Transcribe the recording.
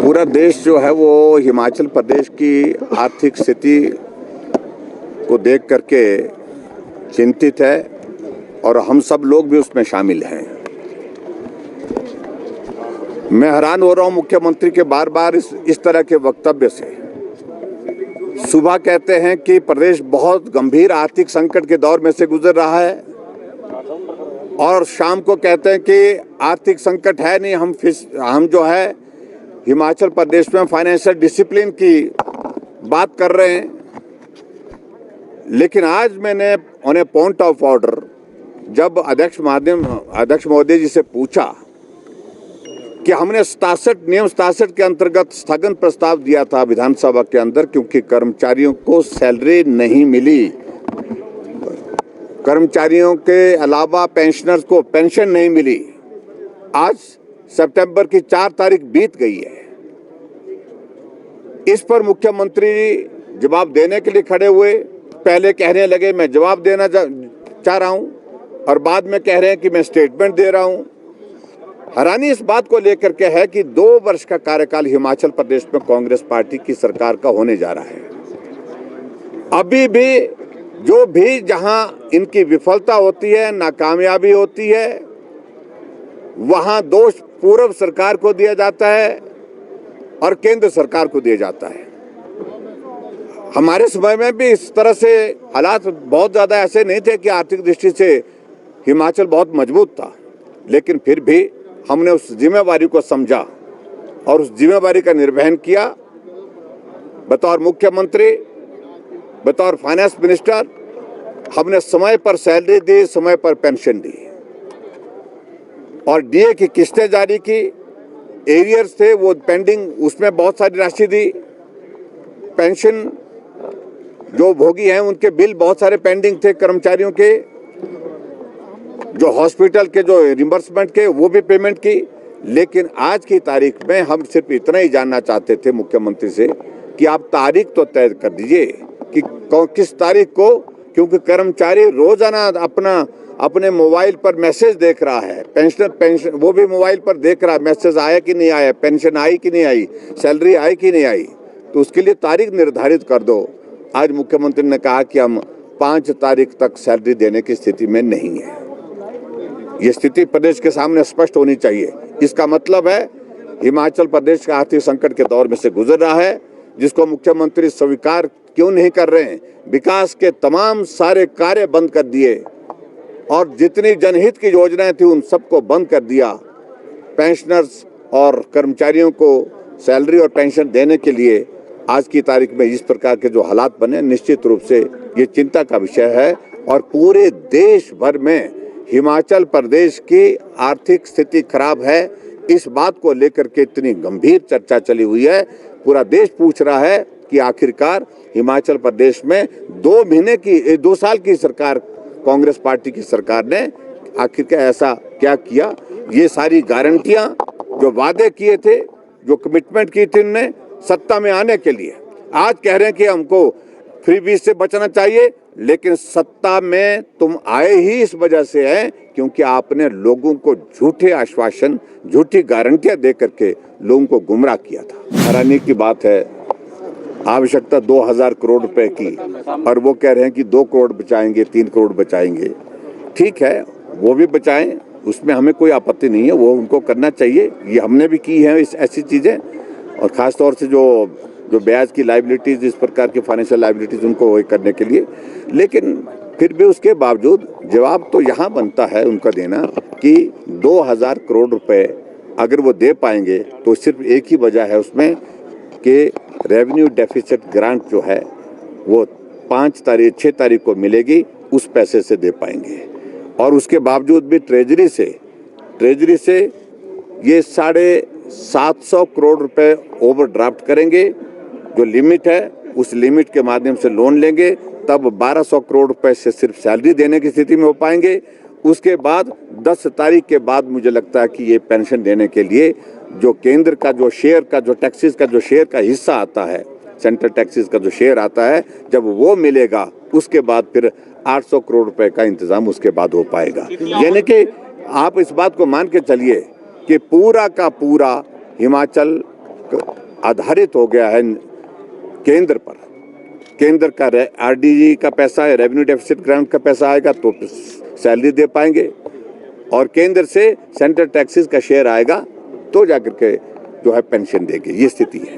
पूरा देश जो है वो हिमाचल प्रदेश की आर्थिक स्थिति को देख करके चिंतित है और हम सब लोग भी उसमें शामिल हैं। मैं हैरान हो रहा हूं मुख्यमंत्री के बार बार इस तरह के वक्तव्य से। सुबह कहते हैं कि प्रदेश बहुत गंभीर आर्थिक संकट के दौर में से गुजर रहा है और शाम को कहते हैं कि आर्थिक संकट है नहीं, हम जो है हिमाचल प्रदेश में फाइनेंशियल डिसिप्लिन की बात कर रहे हैं। लेकिन आज मैंने उन्हें पॉइंट ऑफ ऑर्डर जब अध्यक्ष महोदय जी से पूछा कि हमने नियम 67 के अंतर्गत स्थगन प्रस्ताव दिया था विधानसभा के अंदर, क्योंकि कर्मचारियों को सैलरी नहीं मिली, कर्मचारियों के अलावा पेंशनर्स को पेंशन नहीं मिली। आज सितंबर की 4 तारीख बीत गई है। इस पर मुख्यमंत्री जवाब देने के लिए खड़े हुए। पहले कहने लगे मैं जवाब देना चाह रहा हूं और बाद में कह रहे हैं कि मैं स्टेटमेंट दे रहा हूं। हैरानी इस बात को लेकर के है कि 2 वर्ष का कार्यकाल हिमाचल प्रदेश में कांग्रेस पार्टी की सरकार का होने जा रहा है। अभी भी जहां इनकी विफलता होती है, नाकामयाबी होती है, वहां दोष पूर्व सरकार को दिया जाता है और केंद्र सरकार को दिया जाता है। हमारे समय में भी इस तरह से हालात बहुत ज़्यादा ऐसे नहीं थे कि आर्थिक दृष्टि से हिमाचल बहुत मजबूत था, लेकिन फिर भी हमने उस जिम्मेवारी को समझा और उस जिम्मेवारी का निर्वहन किया। बतौर मुख्यमंत्री, बतौर फाइनेंस मिनिस्टर हमने समय पर सैलरी दी, समय पर पेंशन दी और डीए की किस्तें जारी की। एरियर्स थे वो पेंडिंग, उसमें बहुत सारी राशि दी। पेंशन जो भोगी हैं उनके बिल बहुत सारे पेंडिंग थे, कर्मचारियों के जो हॉस्पिटल के जो रिम्बर्समेंट के वो भी पेमेंट की। लेकिन आज की तारीख में हम सिर्फ इतना ही जानना चाहते थे मुख्यमंत्री से कि आप तारीख तो तय कर दीजिए कि किस तारीख को, क्योंकि कर्मचारी रोजाना अपने मोबाइल पर मैसेज देख रहा है। पेंशन वो भी मोबाइल पर देख रहा है, मैसेज आया कि नहीं आया, पेंशन आई कि नहीं आई, सैलरी आई कि नहीं आई। तो उसके लिए तारीख निर्धारित कर दो। आज मुख्यमंत्री ने कहा कि हम 5 तारीख तक सैलरी देने की स्थिति में नहीं है। ये स्थिति प्रदेश के सामने स्पष्ट होनी चाहिए। इसका मतलब है हिमाचल प्रदेश का आर्थिक संकट के दौर में से गुजर रहा है, जिसको मुख्यमंत्री स्वीकार क्यों नहीं कर रहे हैं। विकास के तमाम सारे कार्य बंद कर दिए और जितनी जनहित की योजनाएं थी उन सबको बंद कर दिया। पेंशनर्स और कर्मचारियों को सैलरी और पेंशन देने के लिए आज की तारीख में इस प्रकार के जो हालात बने, निश्चित रूप से ये चिंता का विषय है। और पूरे देश भर में हिमाचल प्रदेश की आर्थिक स्थिति खराब है, इस बात को लेकर के इतनी गंभीर चर्चा चली हुई है। पूरा देश पूछ रहा है कि आखिरकार हिमाचल प्रदेश में 2 साल की सरकार, कांग्रेस पार्टी की सरकार ने आखिरकार ऐसा क्या किया। ये सारी गारंटियां जो वादे किए थे, जो कमिटमेंट की थी उन्होंने सत्ता में आने के लिए, आज कह रहे हैं कि हमको फ्रीबीज से बचना चाहिए। लेकिन सत्ता में तुम आए ही इस वजह से है क्योंकि आपने लोगों को झूठे आश्वासन, झूठी गारंटियां दे करके लोगों को गुमराह किया था। हैरानी की बात है, आवश्यकता 2000 करोड़ रुपए की और वो कह रहे हैं कि 2 करोड़ बचाएंगे, 3 करोड़ बचाएंगे। ठीक है, वो भी बचाएं, उसमें हमें कोई आपत्ति नहीं है, वो उनको करना चाहिए। ये हमने भी की है ऐसी चीज़ें, और ख़ास तौर से जो ब्याज की लाइबिलिटीज़, इस प्रकार की फाइनेंशियल लाइबिलिटीज़ उनको करने के लिए। लेकिन फिर भी उसके बावजूद जवाब तो यहाँ बनता है उनका देना कि 2000 करोड़ रुपए अगर वो दे पाएंगे तो सिर्फ एक ही वजह है उसमें कि रेवेन्यू डेफिसिट ग्रांट जो है वो 6 तारीख को मिलेगी, उस पैसे से दे पाएंगे। और उसके बावजूद भी ट्रेजरी से ये 750 करोड़ रुपए ओवरड्राफ्ट करेंगे। जो लिमिट है उस लिमिट के माध्यम से लोन लेंगे, तब 1200 करोड़ रुपए से सिर्फ सैलरी देने की स्थिति में हो पाएंगे। उसके बाद 10 तारीख के बाद मुझे लगता है कि ये पेंशन देने के लिए जो केंद्र का जो शेयर का, जो टैक्सेस का जो शेयर का हिस्सा आता है, सेंट्रल टैक्सेस का जो शेयर आता है, जब वो मिलेगा उसके बाद फिर 800 करोड़ रुपए का इंतजाम उसके बाद हो पाएगा। यानी कि आप इस बात को मान के चलिए कि पूरा का पूरा हिमाचल आधारित हो गया है केंद्र पर। केंद्र का आरडीजी का पैसा है, रेवेन्यू डेफिसिट ग्रांट का पैसा आएगा तो सैलरी दे पाएंगे, और केंद्र से सेंट्रल टैक्सेस का शेयर आएगा तो जाकर के जो है पेंशन देगी। ये स्थिति है।